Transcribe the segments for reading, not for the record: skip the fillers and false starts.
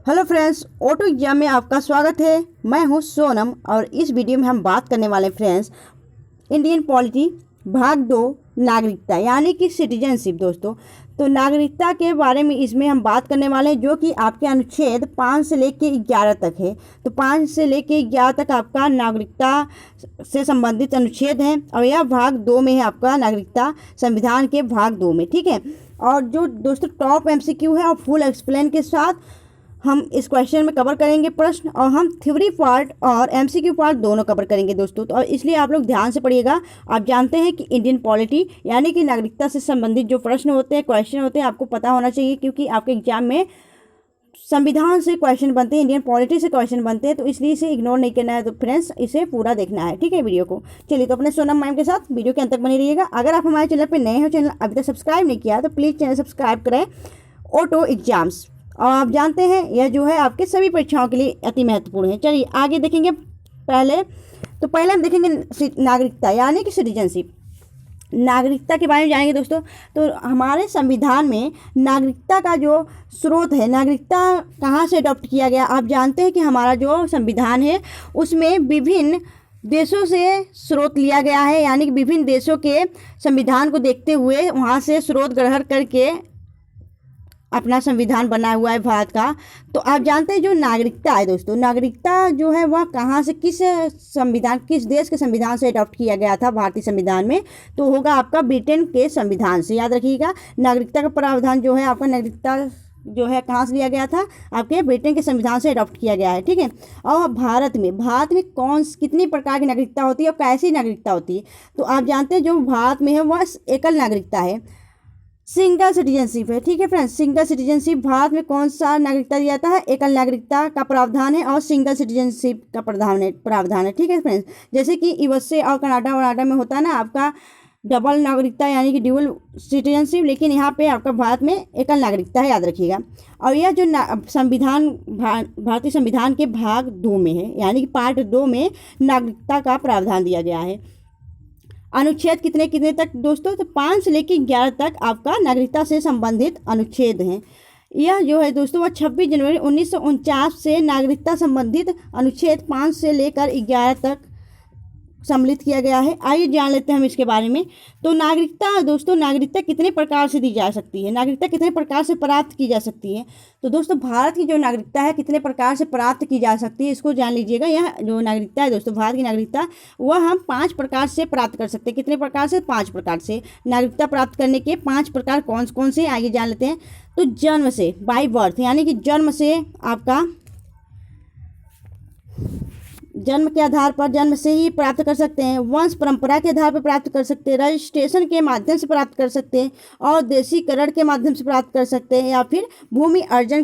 Hello friends, auto exam में आपका स्वागत है। मैं हूं सोनम और इस वीडियो में हम बात करने वाले फ्रेंड्स इंडियन पॉलिटी भाग 2 नागरिकता यानी कि सिटीजनशिप। दोस्तों, तो नागरिकता के बारे में इसमें हम बात करने वाले हैं, जो कि आपके अनुच्छेद 5 से लेके 11 तक है। तो 5 से लेके 11 तक आपका नागरिकता से संबंधित अनुच्छेद है और यह भाग 2 में है, आपका नागरिकता संविधान के भाग 2 में। ठीक है, और जो दोस्तों टॉप MCQ है और फुल एक्सप्लेन के साथ हम इस क्वेश्चन में कवर करेंगे प्रश्न, और हम थ्योरी पार्ट और MCQ पार्ट दोनों कवर करेंगे दोस्तों। तो इसलिए आप लोग ध्यान से पढ़िएगा। आप जानते हैं कि इंडियन पॉलिटी यानी कि नागरिकता से संबंधित जो प्रश्न होते हैं, क्वेश्चन होते हैं, आपको पता होना चाहिए, क्योंकि आपके एग्जाम में संविधान से क्वेश्चन बनते हैं, इंडियन पॉलिटी से क्वेश्चन बनते हैं। तो इसलिए इसे इग्नोर नहीं करना है। तो फ्रेंड्स, इसे पूरा देखना है, ठीक है, वीडियो को। चलिए, तो अपने सोनम मैम के साथ वीडियो के अंत तक बने रहिएगा। अगर आप हमारे चैनल पर नए हो, चैनल अभी तक सब्सक्राइब नहीं किया तो प्लीज़ चैनल सब्सक्राइब करें। ऑटो एग्जाम्स, और आप जानते हैं यह जो है आपके सभी परीक्षाओं के लिए अति महत्वपूर्ण है। चलिए आगे देखेंगे। पहले हम देखेंगे नागरिकता यानी कि सिटीजनशिप। नागरिकता के बारे में जानेंगे दोस्तों। तो हमारे संविधान में नागरिकता का जो स्रोत है, नागरिकता कहाँ से अडॉप्ट किया गया, आप जानते हैं कि हमारा जो संविधान है उसमें विभिन्न देशों से स्रोत लिया गया है, यानी कि विभिन्न देशों के संविधान को देखते हुए वहाँ से स्रोत ग्रहण करके अपना संविधान बना हुआ है भारत का। तो आप जानते हैं जो नागरिकता है दोस्तों, नागरिकता जो है वह कहाँ से, किस देश के संविधान से अडॉप्ट किया गया था भारतीय संविधान में, तो होगा आपका ब्रिटेन के संविधान से। याद रखिएगा, नागरिकता का प्रावधान जो है आपका नागरिकता जो है कहाँ से लिया गया था, आपके ब्रिटेन के संविधान से अडॉप्ट किया गया है। ठीक है, और भारत में कितनी प्रकार की नागरिकता होती है और कैसी नागरिकता होती है, तो आप जानते हैं जो भारत में है वह एकल नागरिकता है, सिंगल सिटीजनशिप है। ठीक है फ्रेंड्स, सिंगल सिटीजनशिप भारत में कौन सा नागरिकता दिया जाता है, एकल नागरिकता का प्रावधान है और सिंगल सिटीजनशिप का प्रावधान है। ठीक है फ्रेंड्स, जैसे कि USA और कनाडा में होता है ना आपका डबल नागरिकता यानी कि ड्यूअल सिटीजनशिप, लेकिन यहाँ पे आपका भारत में एकल नागरिकता है, याद रखिएगा। और यह जो संविधान भारतीय संविधान के भाग 2 में है, यानी कि पार्ट 2 में नागरिकता का प्रावधान दिया गया है। अनुच्छेद कितने तक दोस्तों, तो 5 से लेकर 11 तक आपका नागरिकता से संबंधित अनुच्छेद हैं। यह जो है दोस्तों वह 26 जनवरी 1949 से नागरिकता संबंधित अनुच्छेद 5 से लेकर 11 तक सम्मिलित किया गया है। आइए जान लेते हैं हम इसके बारे में। तो नागरिकता दोस्तों, नागरिकता कितने प्रकार से दी जा सकती है, नागरिकता कितने प्रकार से प्राप्त की जा सकती है। तो दोस्तों, भारत की जो नागरिकता है कितने प्रकार से प्राप्त की जा सकती है, इसको जान लीजिएगा। यह जो नागरिकता है दोस्तों, भारत की नागरिकता, वह हम 5 प्रकार से प्राप्त कर सकते हैं। कितने प्रकार से, 5 प्रकार से। नागरिकता प्राप्त करने के 5 प्रकार कौन कौन से, आइए जान लेते हैं। तो जन्म से, बाई बर्थ, यानी कि जन्म से आपका जन्म के आधार पर, जन्म से ही प्राप्त कर सकते हैं। वंश परंपरा के आधार पर प्राप्त कर सकते हैं, रजिस्ट्रेशन के माध्यम से प्राप्त कर सकते हैं, और देशीकरण के माध्यम से प्राप्त कर सकते हैं, या फिर भूमि अर्जन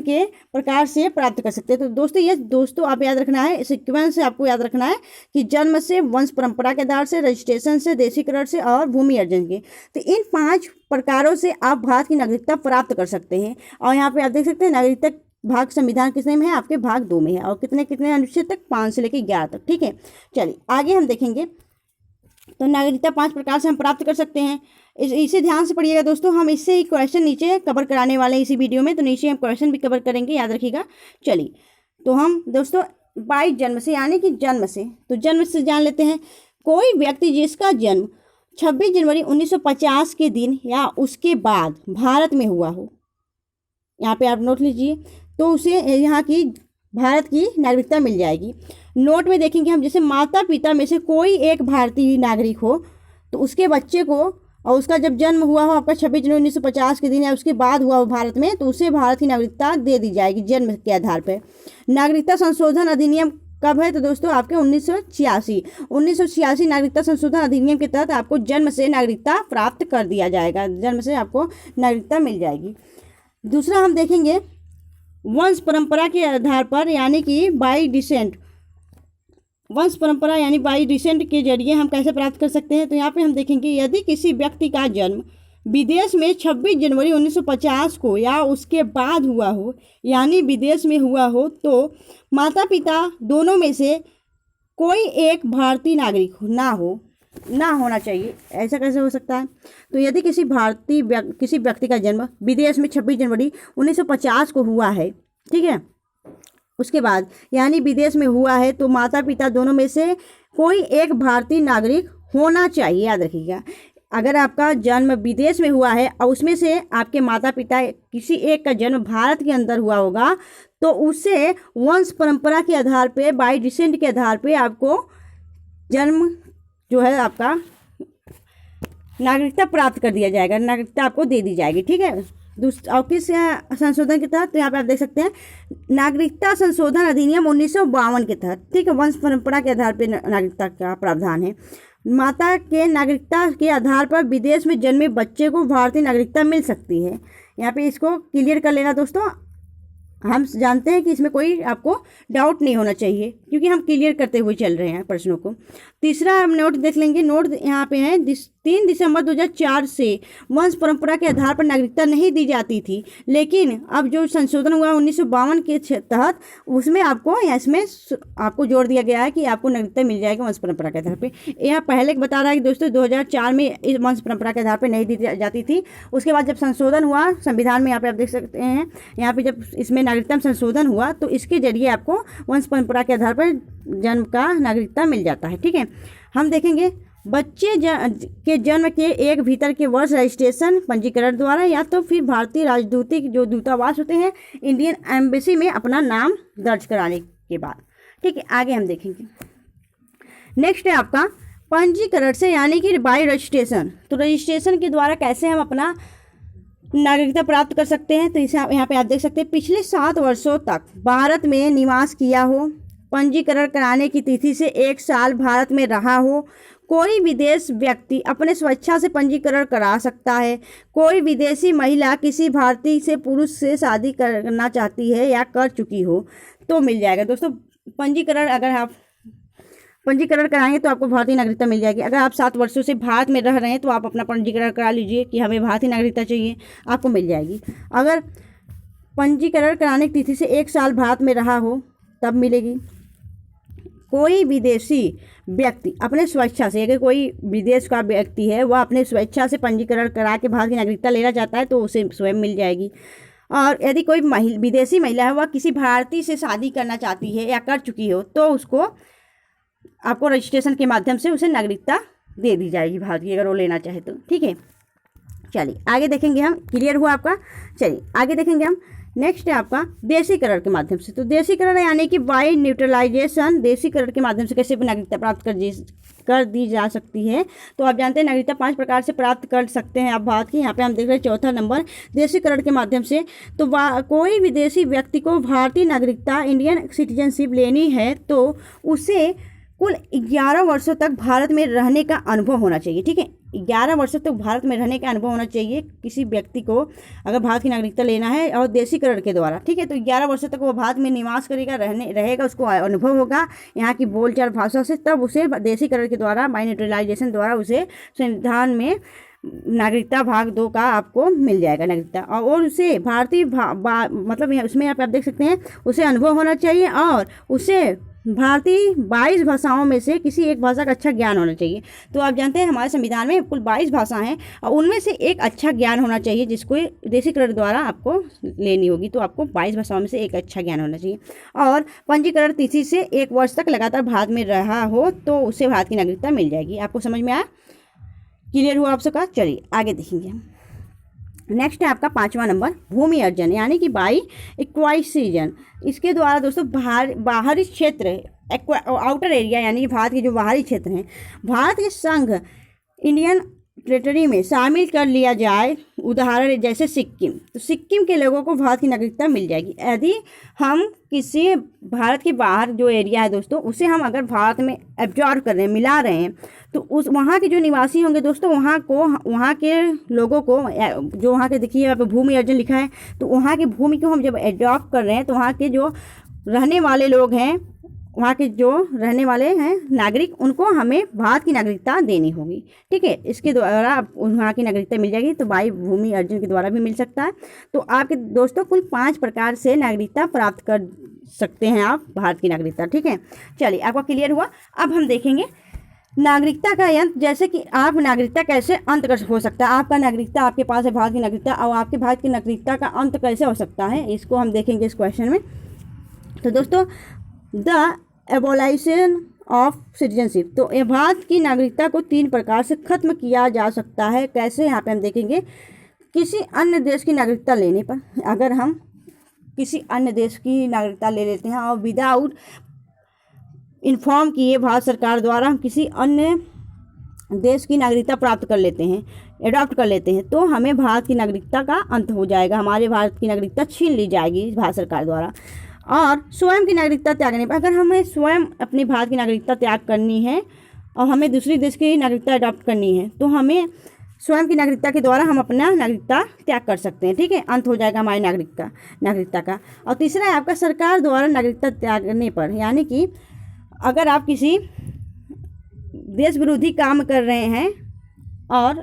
के प्रकार से प्राप्त कर सकते हैं। तो दोस्तों, ये दोस्तों आप याद रखना है, सीक्वेंस से आपको याद रखना है कि जन्म से, वंश परंपरा के आधार से, रजिस्ट्रेशन से, देशीकरण से और भूमि अर्जन के। तो इन 5 प्रकारों से आप भारत की नागरिकता प्राप्त कर सकते हैं। और यहाँ पे आप देख सकते हैं नागरिकता भाग संविधान किसने में है, आपके भाग 2 में है, और कितने अनुच्छेद तक, 5 से लेकर 11 तक। ठीक है, चलिए आगे हम देखेंगे। तो नागरिकता 5 प्रकार से हम प्राप्त कर सकते हैं, इसे ध्यान से पढ़िएगा दोस्तों। हम इससे ही क्वेश्चन नीचे कवर कराने वाले हैं इसी वीडियो में, तो नीचे हम क्वेश्चन भी कवर करेंगे, याद रखिएगा। चलिए, तो हम दोस्तों बाई जन्म से यानी कि जन्म से, तो जन्म से जान लेते हैं। कोई व्यक्ति जिसका जन्म 26 जनवरी 1950 के दिन या उसके बाद भारत में हुआ हो, यहाँ पे आप नोट लीजिए, तो उसे यहाँ की भारत की नागरिकता मिल जाएगी। नोट में देखेंगे हम, जैसे माता पिता में से कोई एक भारतीय नागरिक हो, तो उसके बच्चे को, और उसका जब जन्म हुआ हो आपका 26 जनवरी 1950 के दिन या उसके बाद हुआ हो भारत में, तो उसे भारत की नागरिकता दे दी जाएगी जन्म के आधार पर। नागरिकता संशोधन अधिनियम कब है, तो दोस्तों आपके 1986 नागरिकता संशोधन अधिनियम के तहत आपको जन्म से नागरिकता प्राप्त कर दिया जाएगा, जन्म से आपको नागरिकता मिल जाएगी। दूसरा हम देखेंगे वंश परंपरा के आधार पर, यानी कि बाई डिसेंट, वंश परंपरा यानी बाई डिसेंट के जरिए हम कैसे प्राप्त कर सकते हैं। तो यहाँ पे हम देखेंगे, यदि किसी व्यक्ति का जन्म विदेश में 26 जनवरी 1950 को या उसके बाद हुआ हो, यानी विदेश में हुआ हो, तो माता पिता दोनों में से कोई एक भारतीय नागरिक ना हो, ना होना चाहिए। ऐसा कैसे हो सकता है? तो यदि किसी व्यक्ति का जन्म विदेश में 26 जनवरी 1950 को हुआ है, ठीक है, उसके बाद यानी विदेश में हुआ है, तो माता पिता दोनों में से कोई एक भारतीय नागरिक होना चाहिए। याद रखिएगा, अगर आपका जन्म विदेश में हुआ है और उसमें से आपके माता पिता किसी एक का जन्म भारत के अंदर हुआ होगा, तो उससे वंश परंपरा के आधार पे, बाय डिसेंट के आधार पे आपको जन्म जो है आपका नागरिकता प्राप्त कर दिया जाएगा, नागरिकता आपको दे दी जाएगी। ठीक है, और किस संशोधन के तहत? तो यहाँ पे आप देख सकते हैं नागरिकता संशोधन अधिनियम 1952 के तहत, ठीक है, वंश परंपरा के आधार पर नागरिकता का प्रावधान है। माता के नागरिकता के आधार पर विदेश में जन्मे बच्चे को भारतीय नागरिकता मिल सकती है। यहाँ पे इसको क्लियर कर लेना दोस्तों, हम जानते हैं कि इसमें कोई आपको डाउट नहीं होना चाहिए, क्योंकि हम क्लियर करते हुए चल रहे हैं प्रश्नों को। तीसरा हम नोट देख लेंगे। नोट यहाँ पे है 3 दिसंबर 2004 से वंश परंपरा के आधार पर नागरिकता नहीं दी जाती थी, लेकिन अब जो संशोधन हुआ 1952 के तहत, उसमें आपको जोड़ दिया गया है कि आपको नागरिकता मिल जाएगी वंश परंपरा के आधार पर। यह पहले बता रहा है कि दोस्तों 2004 में इस वंश परंपरा के आधार पर नहीं दी जाती थी। उसके बाद जब संशोधन हुआ संविधान में, यहाँ पे आप देख सकते हैं, यहाँ पे जब इसमें नागरिकता में संशोधन हुआ तो इसके जरिए आपको वंश परंपरा के आधार पर जन्म का नागरिकता मिल जाता है। ठीक है, हम देखेंगे बच्चे के जन्म के एक भीतर के वर्ष रजिस्ट्रेशन पंजीकरण द्वारा या तो फिर भारतीय राजदूतिक जो दूतावास होते हैं, इंडियन एम्बेसी में अपना नाम दर्ज कराने के बाद। ठीक है, आगे हम देखेंगे। नेक्स्ट है आपका पंजीकरण से, यानी कि बाय रजिस्ट्रेशन। तो रजिस्ट्रेशन के द्वारा कैसे हम अपना नागरिकता प्राप्त कर सकते हैं? तो इसे यहाँ पे आप देख सकते हैं, पिछले 7 वर्षों तक भारत में निवास किया हो, पंजीकरण कराने की तिथि से 1 साल भारत में रहा हो, कोई विदेश व्यक्ति अपने स्वेच्छा से पंजीकरण करा सकता है, कोई विदेशी महिला किसी भारतीय से पुरुष से शादी करना चाहती है या कर चुकी हो तो मिल जाएगा। दोस्तों पंजीकरण अगर आप पंजीकरण कराएंगे तो आपको भारतीय नागरिकता मिल जाएगी। अगर आप 7 वर्षों से भारत में रह रहे हैं तो आप अपना पंजीकरण करा लीजिए कि हमें भारतीय नागरिकता चाहिए, आपको मिल जाएगी। अगर पंजीकरण कराने की तिथि से 1 साल भारत में रहा हो तब मिलेगी। कोई विदेशी व्यक्ति अपने स्वेच्छा से, अगर कोई विदेश का व्यक्ति है वह अपने स्वेच्छा से पंजीकरण करा के भारत की नागरिकता लेना चाहता है तो उसे स्वयं मिल जाएगी। और यदि कोई विदेशी महिला है वह किसी भारतीय से शादी करना चाहती है या कर चुकी हो तो उसको आपको रजिस्ट्रेशन के माध्यम से उसे नागरिकता दे दी जाएगी भारत की, अगर वो लेना चाहे तो। ठीक है, चलिए आगे देखेंगे हम। क्लियर हुआ आपका? चलिए आगे देखेंगे हम। नेक्स्ट है आपका देशीकरण के माध्यम से। तो देशीकरण यानी कि बाय न्यूट्रलाइजेशन, देशीकरण के माध्यम से कैसे नागरिकता प्राप्त कर दी जा सकती है। तो आप जानते हैं नागरिकता 5 प्रकार से प्राप्त कर सकते हैं आप भारत की। यहाँ पे हम देख रहे हैं चौथा नंबर देशीकरण के माध्यम से। तो कोई विदेशी व्यक्ति को भारतीय नागरिकता, इंडियन सिटीजनशिप लेनी है तो उसे कुल 11 वर्षों तक भारत में रहने का अनुभव होना चाहिए। ठीक है, 11 वर्षों तक भारत में रहने का अनुभव होना चाहिए किसी व्यक्ति को, अगर भारत की नागरिकता लेना है और देशीकरण के द्वारा। ठीक है, तो 11 वर्षों तक वो भारत में निवास करेगा, रहेगा, उसको अनुभव होगा यहाँ की बोलचाल भाषा से, तब उसे देशीकरण के द्वारा, बाय न्यूट्रलाइजेशन द्वारा उसे संविधान में नागरिकता भाग 2 का आपको मिल जाएगा नागरिकता। और उसे भारतीय मतलब उसमें आप देख सकते हैं उसे अनुभव होना चाहिए और उसे भारतीय 22 भाषाओं में से किसी एक भाषा का अच्छा ज्ञान होना चाहिए। तो आप जानते हैं हमारे संविधान में कुल 22 भाषा हैं और उनमें से एक अच्छा ज्ञान होना चाहिए जिसको देशीकरण द्वारा आपको लेनी होगी। तो आपको 22 भाषाओं में से एक अच्छा ज्ञान होना चाहिए और पंजीकरण तिथि से 1 वर्ष तक लगातार भारत में रहा हो तो उसे भारत की नागरिकता मिल जाएगी। आपको समझ में आया? क्लियर हुआ आप सबका? चलिए आगे देखेंगे हम। नेक्स्ट है आपका 5वां नंबर भूमि अर्जन, यानी कि बाई एक्वाइजिशन। इसके द्वारा दोस्तों बाहरी क्षेत्र, आउटर एरिया, यानी कि भारत के जो बाहरी क्षेत्र हैं, भारत के संघ इंडियन टेरिटरी में शामिल कर लिया जाए। उदाहरण जैसे सिक्किम, तो सिक्किम के लोगों को भारत की नागरिकता मिल जाएगी। यदि हम किसी भारत के बाहर जो एरिया है दोस्तों उसे हम अगर भारत में एब्जॉर्ब कर रहे हैं, मिला रहे हैं, तो उस वहाँ के जो निवासी होंगे दोस्तों, वहाँ के लोगों को, जो वहाँ के देखिए यहाँ पे भूमि अर्जन लिखा है, तो वहाँ की भूमि को हम जब एडॉप्ट कर रहे हैं तो वहाँ के जो रहने वाले लोग हैं, वहाँ के जो रहने वाले हैं नागरिक, उनको हमें भारत की नागरिकता देनी होगी। ठीक है, इसके द्वारा वहाँ की नागरिकता मिल जाएगी। तो बाई भूमि अर्जन के द्वारा भी मिल सकता है। तो आपके दोस्तों कुल 5 प्रकार से नागरिकता प्राप्त कर सकते हैं आप भारत की नागरिकता। ठीक है, चलिए आपका क्लियर हुआ। अब हम देखेंगे नागरिकता का अंत, जैसे कि आप नागरिकता कैसे अंत कर हो सकता है, आपका नागरिकता आपके पास है भारत की नागरिकता, और आपके भारत की नागरिकता का अंत कैसे हो सकता है, इसको हम देखेंगे इस क्वेश्चन में। तो दोस्तों, द एबोलिशन ऑफ सिटीजनशिप, तो ये भारत की नागरिकता को 3 प्रकार से खत्म किया जा सकता है। कैसे, यहाँ पे हम देखेंगे। किसी अन्य देश की नागरिकता लेने पर, अगर हम किसी अन्य देश की नागरिकता ले लेते हैं और विदाउट इन्फॉर्म किए भारत सरकार द्वारा हम किसी अन्य देश की नागरिकता प्राप्त कर लेते हैं, एडॉप्ट कर लेते हैं, तो हमें भारत की नागरिकता का अंत हो जाएगा, हमारे भारत की नागरिकता छीन ली जाएगी भारत सरकार द्वारा। और स्वयं की नागरिकता त्यागने पर, अगर हमें स्वयं अपनी भारत की नागरिकता त्याग करनी है और हमें दूसरी देश की नागरिकता अडॉप्ट करनी है, तो हमें स्वयं की नागरिकता के द्वारा हम अपना नागरिकता त्याग कर सकते हैं। ठीक है, अंत हो जाएगा हमारी नागरिकता का। और तीसरा है आपका सरकार द्वारा नागरिकता त्यागने पर, यानी कि अगर आप किसी देश विरोधी काम कर रहे हैं और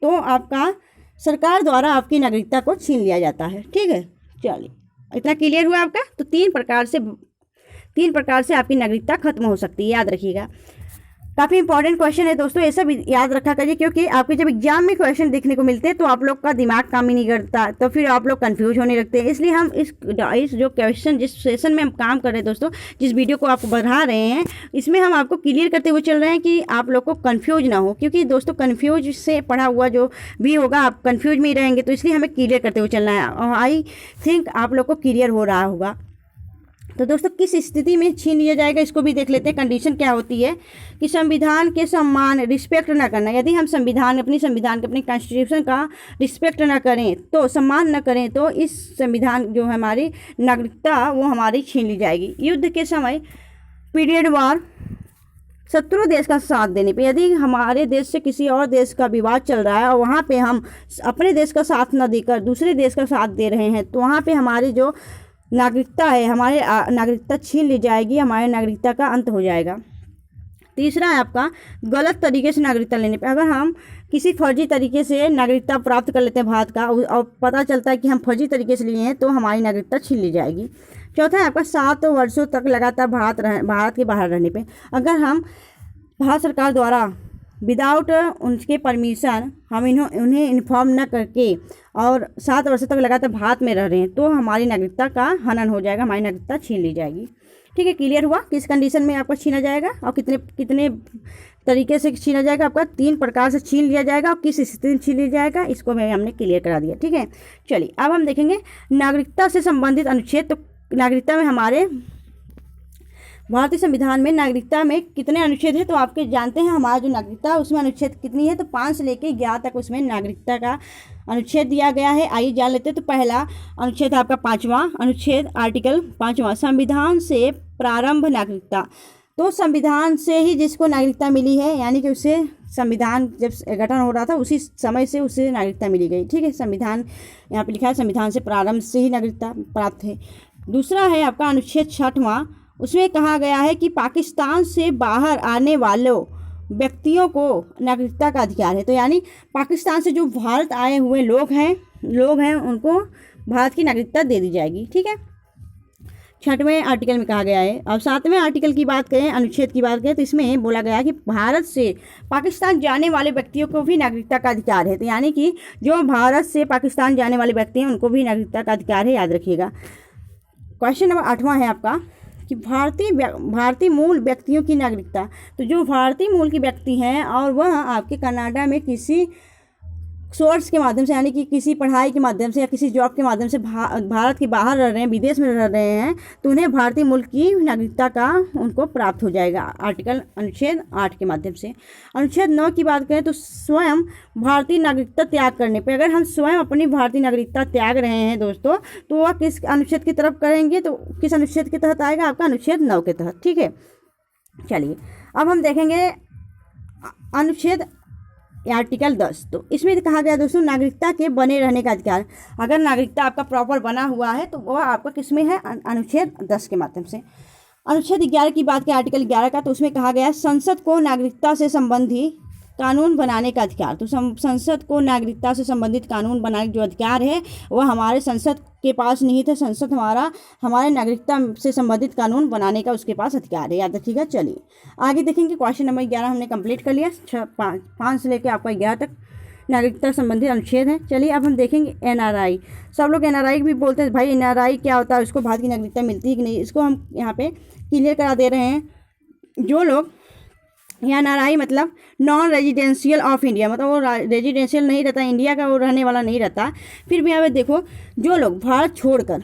तो आपका सरकार द्वारा आपकी नागरिकता को छीन लिया जाता है। ठीक है, चलिए, इतना क्लियर हुआ आपका। तो 3 प्रकार से आपकी नागरिकता खत्म हो सकती है, याद रखिएगा। काफ़ी इंपॉर्टेंट क्वेश्चन है दोस्तों, ये सब याद रखा करिए, क्योंकि आपके जब एग्जाम में क्वेश्चन देखने को मिलते हैं तो आप लोग का दिमाग काम ही नहीं करता, तो फिर आप लोग कंफ्यूज होने लगते हैं। इसलिए हम इस जो क्वेश्चन, जिस सेशन में हम काम कर रहे हैं दोस्तों, जिस वीडियो को आपको बढ़ा रहे हैं, इसमें हम आपको क्लियर करते हुए चल रहे हैं कि आप लोग को कन्फ्यूज ना हो, क्योंकि दोस्तों कन्फ्यूज से पढ़ा हुआ जो भी होगा आप कन्फ्यूज में ही रहेंगे, तो इसलिए हमें क्लियर करते हुए चलना है। और आई थिंक आप लोग को क्लियर हो रहा होगा। तो दोस्तों, किस स्थिति में छीन लिया जाएगा इसको भी देख लेते हैं। कंडीशन क्या होती है कि संविधान के सम्मान, रिस्पेक्ट ना करना, यदि हम अपनी कॉन्स्टिट्यूशन का रिस्पेक्ट ना करें, तो सम्मान न करें, तो इस संविधान जो हमारी नागरिकता वो हमारी छीन ली जाएगी। युद्ध के समय, पीरियड वार, शत्रु देश का साथ देने पे, यदि हमारे देश से किसी और देश का विवाद चल रहा है और वहाँ पे हम अपने देश का साथ न देकर दूसरे देश का साथ दे रहे हैं, तो वहाँ पे हमारी जो नागरिकता है, हमारे नागरिकता छीन ली जाएगी, हमारे नागरिकता का अंत हो जाएगा। तीसरा है आपका गलत तरीके से नागरिकता लेने पे, अगर हम किसी फर्जी तरीके से नागरिकता प्राप्त कर लेते हैं भारत का और पता चलता है कि हम फर्जी तरीके से लिए हैं, तो हमारी नागरिकता छीन ली जाएगी। चौथा है आपका 7 वर्षों तक लगातार भारत के बाहर रहने पे, अगर हम भारत सरकार द्वारा विदाउट उनके परमिशन हम उन्हें इन्फॉर्म न करके और 7 वर्षों तक लगातार भारत में रह रहे हैं, तो हमारी नागरिकता का हनन हो जाएगा, हमारी नागरिकता छीन ली जाएगी। ठीक है, क्लियर हुआ किस कंडीशन में आपका छीना जाएगा और कितने तरीके से छीना जाएगा। आपका 3 प्रकार से छीन लिया जाएगा और किस स्थिति में छीन लिया जाएगा, इसको हमने क्लियर करा दिया। ठीक है, चलिए अब हम देखेंगे नागरिकता से संबंधित अनुच्छेद। तो नागरिकता में हमारे भारतीय संविधान में नागरिकता में कितने अनुच्छेद हैं, तो आपके जानते हैं हमारा जो नागरिकता है उसमें अनुच्छेद कितनी है, तो 5 से लेकर 11 तक उसमें नागरिकता का अनुच्छेद दिया गया है। आइए जान लेते हैं। तो पहला अनुच्छेद आपका 5वां अनुच्छेद, आर्टिकल 5वां, संविधान से प्रारंभ नागरिकता। तो संविधान से ही जिसको नागरिकता मिली है, यानी कि उसे संविधान जब गठन हो रहा था उसी समय से उसे नागरिकता मिली गई। ठीक है, संविधान यहाँ पे लिखा है संविधान से प्रारंभ से ही नागरिकता प्राप्त है। दूसरा है आपका अनुच्छेद 6वां, उसमें कहा गया है कि पाकिस्तान से बाहर आने वालों व्यक्तियों को नागरिकता का अधिकार है। तो यानी पाकिस्तान से जो भारत आए हुए लोग हैं उनको भारत की नागरिकता दे दी जाएगी। ठीक है, 6वें आर्टिकल में कहा गया है। अब 7वें आर्टिकल की बात करें, अनुच्छेद की बात करें, तो इसमें बोला गया है कि भारत से पाकिस्तान जाने वाले व्यक्तियों को भी नागरिकता का अधिकार है। तो यानी कि जो भारत से पाकिस्तान जाने वाले व्यक्ति हैं उनको भी नागरिकता का अधिकार है, याद रखिएगा। क्वेश्चन नंबर 8वां है आपका कि भारतीय मूल व्यक्तियों की नागरिकता। तो जो भारतीय मूल के व्यक्ति हैं और वह आपके कनाडा में किसी सोर्स के माध्यम से, यानी कि किसी पढ़ाई के माध्यम से या किसी जॉब के माध्यम से भारत के बाहर रह रहे हैं, विदेश में रह रहे हैं, तो उन्हें भारतीय मूल की नागरिकता का उनको प्राप्त हो जाएगा अनुच्छेद 8 के माध्यम से। अनुच्छेद 9 की बात करें तो स्वयं भारतीय नागरिकता त्याग करने पे, अगर हम स्वयं अपनी भारतीय नागरिकता त्याग रहे हैं दोस्तों, तो वह किस अनुच्छेद की तरफ करेंगे, तो किस अनुच्छेद के तहत आएगा, आपका अनुच्छेद 9 के तहत। ठीक है, चलिए अब हम देखेंगे अनुच्छेद आर्टिकल 10। तो इसमें कहा गया दोस्तों नागरिकता के बने रहने का अधिकार। अगर नागरिकता आपका प्रॉपर बना हुआ है तो वह आपका किस में है, अनुच्छेद 10 के माध्यम से। अनुच्छेद 11 की बात करें, आर्टिकल 11 का, तो उसमें कहा गया है संसद को नागरिकता से संबंधी कानून बनाने का अधिकार। तो संसद को नागरिकता से संबंधित कानून बनाने का जो अधिकार है वह हमारे संसद के पास नहीं था संसद हमारे नागरिकता से संबंधित कानून बनाने का उसके पास अधिकार है, याद रखिएगा। चलिए आगे देखेंगे। क्वेश्चन नंबर 11 हमने कंप्लीट कर लिया। 5 से लेकर आपका 11 तक नागरिकता संबंधित अनुच्छेद है। चलिए अब हम देखेंगे एनआरआई। सब लोग एनआरआई भी बोलते हैं, भाई एनआरआई क्या होता है, उसको भारत की नागरिकता मिलती है कि नहीं, इसको हम यहाँ पे क्लियर करा दे रहे हैं। जो लोग एनआरआई मतलब नॉन रेजिडेंशियल ऑफ इंडिया, मतलब वो रेजिडेंशियल नहीं रहता, इंडिया का वो रहने वाला नहीं रहता। फिर भी यहाँ पे देखो, जो लोग भारत छोड़कर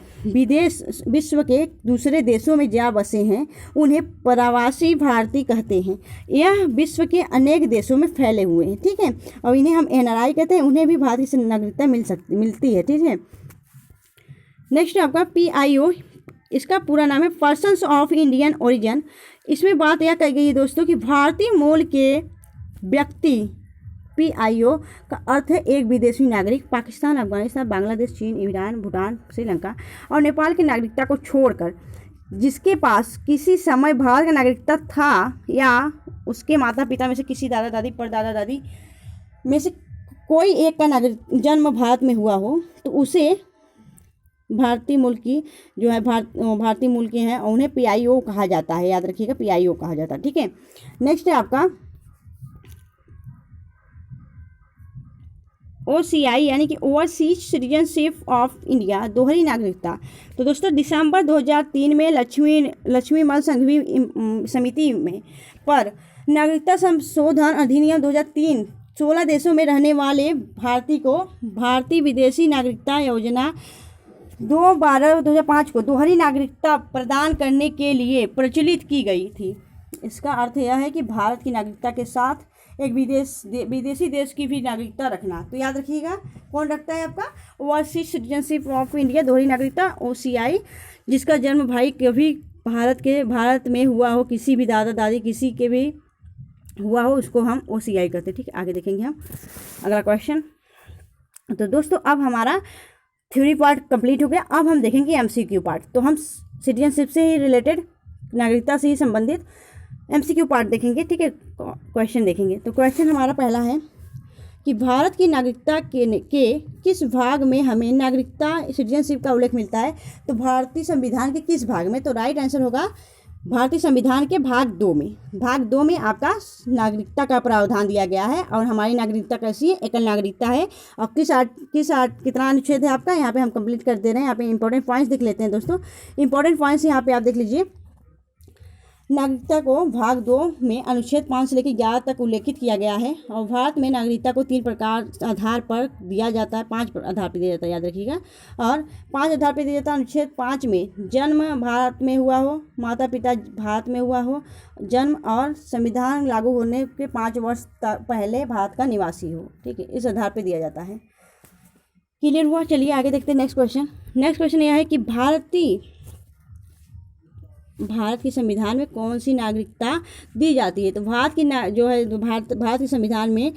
विश्व के दूसरे देशों में जा बसे हैं उन्हें प्रवासी भारतीय कहते हैं। यह विश्व के अनेक देशों में फैले हुए हैं, ठीक है, और इन्हें हम एनआरआई कहते हैं। उन्हें भी भारत की नागरिकता मिलती है, ठीक है। नेक्स्ट आपका पीआईओ, इसका पूरा नाम है पर्सन्स ऑफ इंडियन ओरिजिन। इसमें बात यह कही गई है दोस्तों कि भारतीय मूल के व्यक्ति, पीआईओ का अर्थ है एक विदेशी नागरिक पाकिस्तान, अफगानिस्तान, बांग्लादेश, चीन, ईरान, भूटान, श्रीलंका और नेपाल की नागरिकता को छोड़कर जिसके पास किसी समय भारत का नागरिकता था या उसके माता पिता में से किसी दादा दादी परदादा दादी में से कोई एक का नागरिक जन्म भारत में हुआ हो, तो उसे भारतीय मूल की जो है भारतीय मूल के हैं उन्हें पीआईओ कहा जाता है, याद रखिएगा, पीआईओ कहा जाता है, ठीक है। नेक्स्ट है आपका ओसीआई यानी कि ओवरसीज सिटीजनशिप ऑफ इंडिया, दोहरी नागरिकता। तो दोस्तों दिसंबर 2003 में लक्ष्मीमल संघवी समिति में पर नागरिकता संशोधन अधिनियम 2003 16 देशों में रहने वाले भारतीय को भारतीय विदेशी नागरिकता योजना 2/12/2005 को दोहरी नागरिकता प्रदान करने के लिए प्रचलित की गई थी। इसका अर्थ यह है कि भारत की नागरिकता के साथ एक विदेशी देश की भी नागरिकता रखना। तो याद रखिएगा कौन रखता है, आपका ओवरसीज सिटीजनशिप ऑफ इंडिया, दोहरी नागरिकता, ओसीआई, जिसका जन्म भाई कभी भारत में हुआ हो, किसी भी दादा दादी किसी के भी हुआ हो, उसको हम ओसीआई कहते हैं, ठीक है। आगे देखेंगे हम अगला क्वेश्चन। तो दोस्तों अब हमारा थ्योरी पार्ट कंप्लीट हो गया। अब हम देखेंगे एमसीक्यू पार्ट। तो हम सिटीजनशिप से ही रिलेटेड, नागरिकता से ही संबंधित एमसीक्यू पार्ट देखेंगे, ठीक है, क्वेश्चन देखेंगे। तो क्वेश्चन हमारा पहला है कि भारत की नागरिकता के किस भाग में हमें नागरिकता सिटीजनशिप का उल्लेख मिलता है। तो भारतीय संविधान के किस भाग में, तो राइट आंसर होगा भारतीय संविधान के भाग 2 में। भाग 2 में आपका नागरिकता का प्रावधान दिया गया है और हमारी नागरिकता कैसी है, एकल नागरिकता है। और कितना अनुच्छेद है आपका, यहाँ पे हम कंप्लीट कर दे रहे हैं। यहाँ पे इंपॉर्टेंट पॉइंट्स देख लेते हैं दोस्तों। इंपॉर्टेंट पॉइंट्स यहाँ पे आप देख लीजिए। नागरिकता को भाग 2 में अनुच्छेद 5 से लेकर 11 तक उल्लेखित किया गया है और भारत में नागरिकता को 3 प्रकार आधार पर दिया जाता है, 5 आधार पर दिया जाता है, याद रखिएगा। और 5 आधार पर दिया जाता है। अनुच्छेद 5 में जन्म भारत में हुआ हो, माता पिता भारत में हुआ हो, जन्म और संविधान लागू होने के 5 वर्ष पहले भारत का निवासी हो, ठीक है, इस आधार पर दिया जाता है। क्लियर हुआ। चलिए आगे देखते हैं नेक्स्ट क्वेश्चन। नेक्स्ट क्वेश्चन यह है कि भारत के संविधान में कौन सी नागरिकता दी जाती है। तो भारत के संविधान में,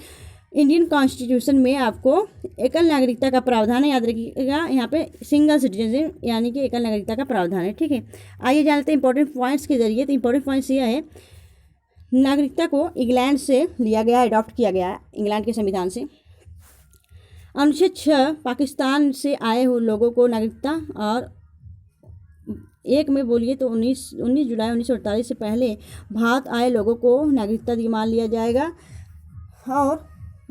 इंडियन कॉन्स्टिट्यूशन में आपको एकल नागरिकता का प्रावधान है, याद रखिएगा। यहाँ पे सिंगल सिटीजनशिप यानी कि एकल नागरिकता का प्रावधान है, ठीक है। आइए जानते हैं इंपॉर्टेंट पॉइंट्स के जरिए। तो इंपॉर्टेंट पॉइंट्स यह है, नागरिकता को इंग्लैंड से लिया गया, अडॉप्ट किया गया है इंग्लैंड के संविधान से। अनुच्छेद 6 पाकिस्तान से आए हुए लोगों को नागरिकता, और 1 में बोलिए तो 19 जुलाई 1948 से पहले भारत आए लोगों को नागरिकता मान लिया जाएगा। और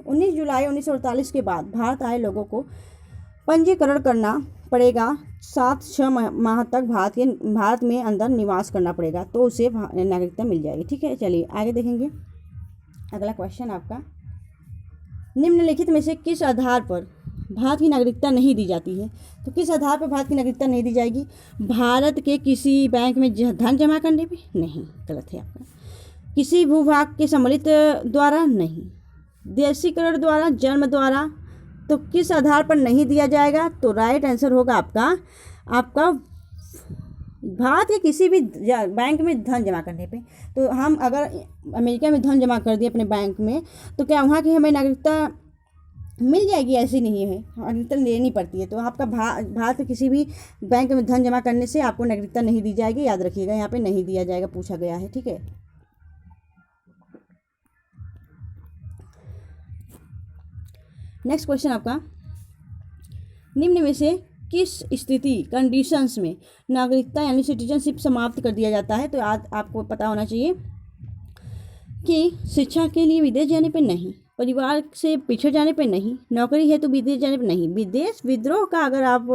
19 जुलाई 1948 के बाद भारत आए लोगों को पंजीकरण करना पड़ेगा। 7-6 माह तक भारत में अंदर निवास करना पड़ेगा, तो उसे नागरिकता मिल जाएगी, ठीक है। चलिए आगे देखेंगे। अगला क्वेश्चन आपका, निम्नलिखित में से किस आधार पर भारत की नागरिकता नहीं दी जाती है। तो किस आधार पर भारत की नागरिकता नहीं दी जाएगी, भारत के किसी बैंक में धन जमा करने पे नहीं, गलत है आपका। किसी भूभाग के सम्मिलित द्वारा नहीं, देशीकरण द्वारा, जन्म द्वारा। तो किस आधार पर नहीं दिया जाएगा, तो राइट आंसर होगा आपका भारत के किसी भी बैंक में धन जमा करने पे। तो हम अगर अमेरिका में धन जमा कर दिए अपने बैंक में, तो क्या वहाँ की हमें नागरिकता मिल जाएगी? ऐसी नहीं है, नागरिकता लेनी पड़ती है। तो आपका भारत के किसी भी बैंक में धन जमा करने से आपको नागरिकता नहीं दी जाएगी, याद रखिएगा। यहाँ पे नहीं दिया जाएगा, पूछा गया है, ठीक है। नेक्स्ट क्वेश्चन आपका, निम्न में से किस स्थिति कंडीशंस में नागरिकता यानी सिटीजनशिप समाप्त कर दिया जाता है? तो आज आपको पता होना चाहिए कि शिक्षा के लिए विदेश जाने पर नहीं, परिवार से पिछड़ जाने पे नहीं, नौकरी है तो विदेश जाने पे नहीं, विदेश विद्रोह का अगर आप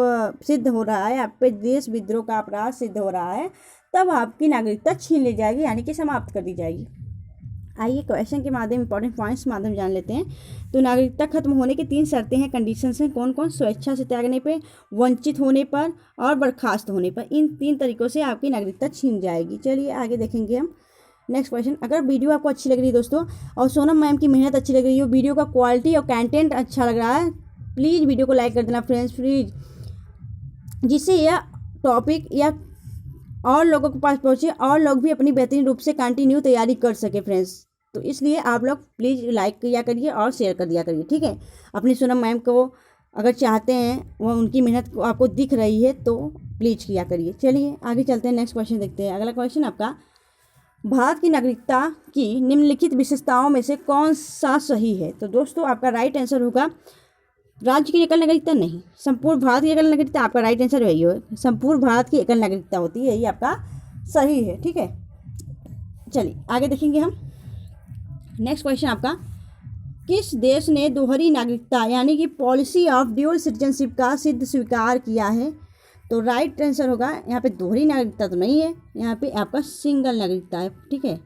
सिद्ध हो रहा है, आप पे देश विद्रोह का अपराध सिद्ध हो रहा है, तब आपकी नागरिकता छीन ली जाएगी यानी कि समाप्त कर दी जाएगी। आइए क्वेश्चन के माध्यम इंपॉर्टेंट पॉइंट्स माध्यम जान लेते हैं। तो नागरिकता खत्म होने की 3 शर्तें हैं, कंडीशंस हैं। कौन कौन? स्वेच्छा से त्यागने पे, वंचित होने पर और बर्खास्त होने पर। इन 3 तरीकों से आपकी नागरिकता छीन जाएगी। चलिए आगे देखेंगे हम। नेक्स्ट क्वेश्चन, अगर वीडियो आपको अच्छी लग रही है दोस्तों और सोनम मैम की मेहनत अच्छी लग रही है, वीडियो का क्वालिटी और कंटेंट अच्छा लग रहा है, प्लीज़ वीडियो को लाइक कर देना फ्रेंड्स प्लीज़, जिससे यह टॉपिक या और लोगों के पास पहुँचे और लोग भी अपनी बेहतरीन रूप से कंटिन्यू तैयारी कर सके फ्रेंड्स। तो इसलिए आप लोग प्लीज़ लाइक किया करिए और शेयर कर दिया करिए, ठीक है। अपनी सोनम मैम को अगर चाहते हैं, वो उनकी मेहनत आपको दिख रही है तो प्लीज़ किया करिए। चलिए आगे चलते हैं, नेक्स्ट क्वेश्चन देखते हैं। अगला क्वेश्चन आपका, भारत की नागरिकता की निम्नलिखित विशेषताओं में से कौन सा सही है? तो दोस्तों आपका राइट आंसर होगा राज्य की एकल नागरिकता नहीं, संपूर्ण भारत की एकल नागरिकता। आपका राइट आंसर वही हो, संपूर्ण भारत की एकल नागरिकता होती है, ये आपका सही है, ठीक है। चलिए आगे देखेंगे हम। नेक्स्ट क्वेश्चन आपका, किस देश ने दोहरी नागरिकता यानी कि पॉलिसी ऑफ ड्यूअल सिटीजनशिप का सिद्ध स्वीकार किया है? तो राइट आंसर होगा यहाँ पे दोहरी नागरिकता तो नहीं है, यहाँ पे आपका सिंगल नागरिकता है, ठीक है।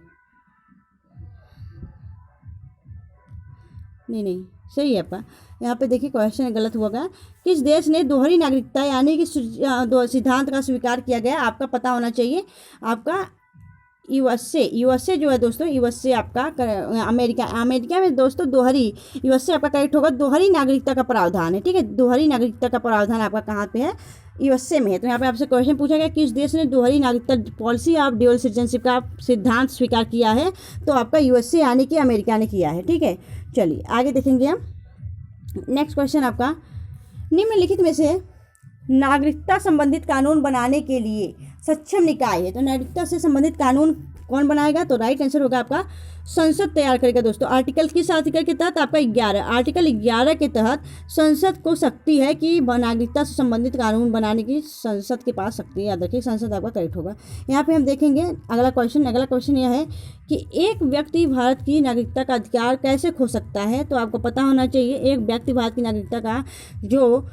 नहीं सही है आपका। यहाँ पे देखिए क्वेश्चन गलत हुआ गया। किस देश ने दोहरी नागरिकता यानी कि सिद्धांत का स्वीकार किया गया? आपका पता होना चाहिए, आपका यूएसए जो है दोस्तों, यूएसए आपका अमेरिका में दोस्तों दोहरी, यूएसए आपका करेक्ट होगा। दोहरी नागरिकता का प्रावधान है, ठीक है। दोहरी नागरिकता का प्रावधान आपका कहाँ पे है? यूएसए में है। तो यहाँ पे आपसे क्वेश्चन पूछा गया किस देश ने दोहरी नागरिकता पॉलिसी ऑफ ड्यूअल सिटीजनशिप का सिद्धांत स्वीकार किया है? तो आपका यूएसए यानी कि अमेरिका ने किया है, ठीक है। चलिए आगे देखेंगे हम। नेक्स्ट क्वेश्चन आपका, निम्नलिखित में से नागरिकता संबंधित कानून बनाने के लिए सक्षम निकाय है? तो नागरिकता से संबंधित कानून कौन बनाएगा? तो राइट आंसर होगा आपका संसद तैयार करेगा दोस्तों। आर्टिकल किस आर्टिकल के तहत? आपका 11, आर्टिकल 11 के तहत संसद को शक्ति है कि नागरिकता से संबंधित कानून बनाने की संसद के पास शक्ति है। याद रखिए संसद आपका करेक्ट होगा। यहाँ पे हम देखेंगे अगला क्वेश्चन यह है कि एक व्यक्ति भारत की नागरिकता का अधिकार कैसे खो सकता है? तो आपको पता होना चाहिए एक व्यक्ति भारत की नागरिकता का जो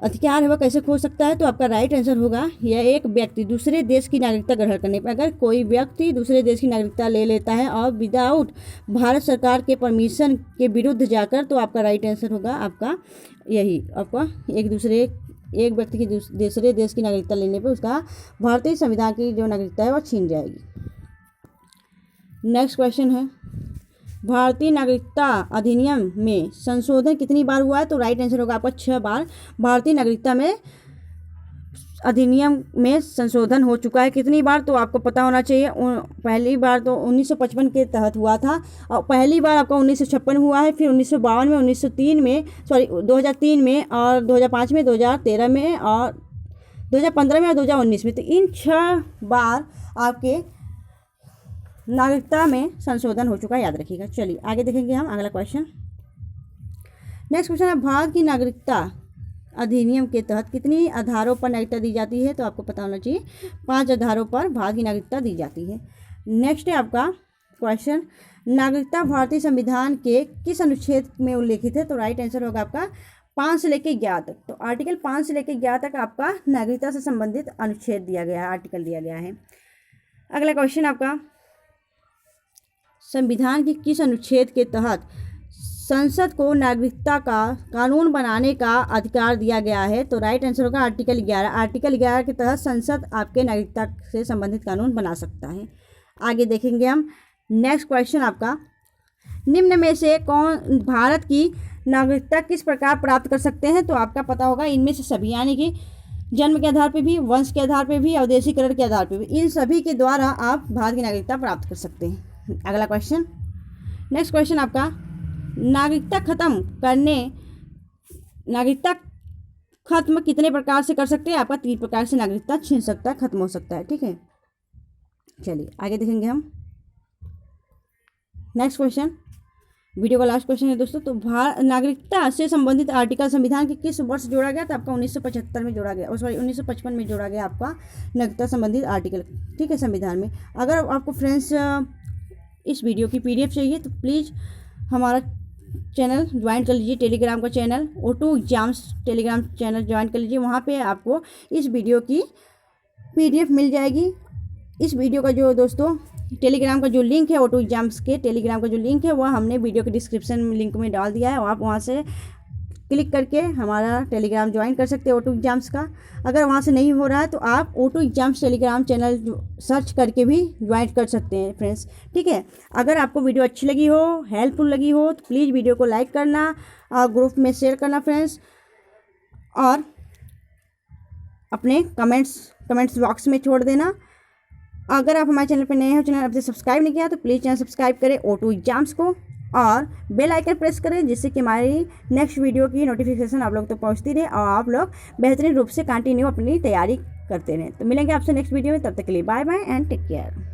अधिकार है वह कैसे खो सकता है? तो आपका राइट आंसर होगा यह एक व्यक्ति दूसरे देश की नागरिकता ग्रहण करने पर, अगर कोई व्यक्ति दूसरे देश की नागरिकता ले लेता है और विदाउट भारत सरकार के परमिशन के विरुद्ध जाकर, तो आपका राइट आंसर होगा आपका यही, आपका एक व्यक्ति की दूसरे देश की नागरिकता लेने पर उसका भारतीय संविधान की जो नागरिकता है वह छीन जाएगी। नेक्स्ट क्वेश्चन है, भारतीय नागरिकता अधिनियम में संशोधन कितनी बार हुआ है? तो राइट आंसर होगा आपका 6 बार। भारतीय नागरिकता में अधिनियम में संशोधन हो चुका है। कितनी बार? तो आपको पता होना चाहिए पहली बार तो 1955 के तहत हुआ था, और पहली बार आपका 1956 हुआ है, फिर 1952 में, 1903 में, 2003 में, और 2005 में, 2013 में, और 2015 में, और 2019 में। तो इन 6 बार आपके नागरिकता में संशोधन हो चुका है, याद रखिएगा। चलिए आगे देखेंगे हम अगला क्वेश्चन। नेक्स्ट क्वेश्चन है, भारत की नागरिकता अधिनियम के तहत कितनी आधारों पर नागरिकता दी जाती है? तो आपको पता होना चाहिए 5 आधारों पर भारत की नागरिकता दी जाती है। नेक्स्ट है आपका क्वेश्चन, नागरिकता भारतीय संविधान के किस अनुच्छेद में उल्लेखित है? तो राइट आंसर होगा आपका 5 से लेकर 11 तक। तो आर्टिकल 5 से लेकर 11 तक आपका नागरिकता से संबंधित अनुच्छेद दिया गया है, आर्टिकल दिया गया है। अगला क्वेश्चन आपका, संविधान के किस अनुच्छेद के तहत संसद को नागरिकता का कानून बनाने का अधिकार दिया गया है? तो राइट आंसर होगा आर्टिकल 11। आर्टिकल 11 के तहत संसद आपके नागरिकता से संबंधित कानून बना सकता है। आगे देखेंगे हम। नेक्स्ट क्वेश्चन आपका, निम्न में से कौन भारत की नागरिकता किस प्रकार प्राप्त कर सकते हैं? तो आपका पता होगा इनमें से सभी, यानी कि जन्म के आधार पर भी, वंश के आधार पर भी, अवदेशीकरण के आधार पर भी, इन सभी के द्वारा आप भारत की नागरिकता प्राप्त कर सकते हैं। अगला क्वेश्चन, नेक्स्ट क्वेश्चन आपका, नागरिकता खत्म कितने प्रकार से कर सकते हैं? आपका 3 प्रकार से नागरिकता छीन सकता है, खत्म हो सकता है, ठीक है। चलिए आगे देखेंगे हम। नेक्स्ट क्वेश्चन, वीडियो का लास्ट क्वेश्चन है दोस्तों, तो नागरिकता से संबंधित आर्टिकल संविधान के किस वर्ष जोड़ा गया? तो आपका 1975 में जोड़ा गया, सॉरी 1955 में जोड़ा गया आपका नागरिकता संबंधित आर्टिकल, ठीक है, संविधान में। अगर आपको फ्रेंड्स इस वीडियो की PDF चाहिए तो प्लीज़ हमारा चैनल ज्वाइन कर लीजिए, टेलीग्राम का channel O2 exams Telegram channel join कर लीजिए। वहाँ पे आपको इस वीडियो की PDF मिल जाएगी। इस वीडियो का जो दोस्तों टेलीग्राम का जो लिंक है, O2 एग्जाम्स के टेलीग्राम का जो लिंक है, वह हमने वीडियो के डिस्क्रिप्शन में लिंक में डाल दिया है, और आप वहाँ से क्लिक करके हमारा टेलीग्राम ज्वाइन कर सकते हैं O2 एग्जाम्स का। अगर वहाँ से नहीं हो रहा है तो आप O2 exams Telegram channel search करके भी ज्वाइन कर सकते हैं फ्रेंड्स, ठीक है। अगर आपको वीडियो अच्छी लगी हो, हेल्पफुल लगी हो, तो प्लीज़ वीडियो को लाइक करना और ग्रुप में शेयर करना फ्रेंड्स, और अपने कमेंट्स बॉक्स में छोड़ देना। अगर आप हमारे चैनल पर नए हो, चैनल आपसे सब्सक्राइब नहीं किया तो प्लीज़ चैनल सब्सक्राइब करें O2 एग्जाम्स को, और बेल आइकन प्रेस करें, जिससे कि हमारी नेक्स्ट वीडियो की नोटिफिकेशन आप लोग तक पहुंचती रहे और आप लोग बेहतरीन रूप से कंटिन्यू अपनी तैयारी करते रहें। तो मिलेंगे आपसे नेक्स्ट वीडियो में, तब तक के लिए bye bye and take care.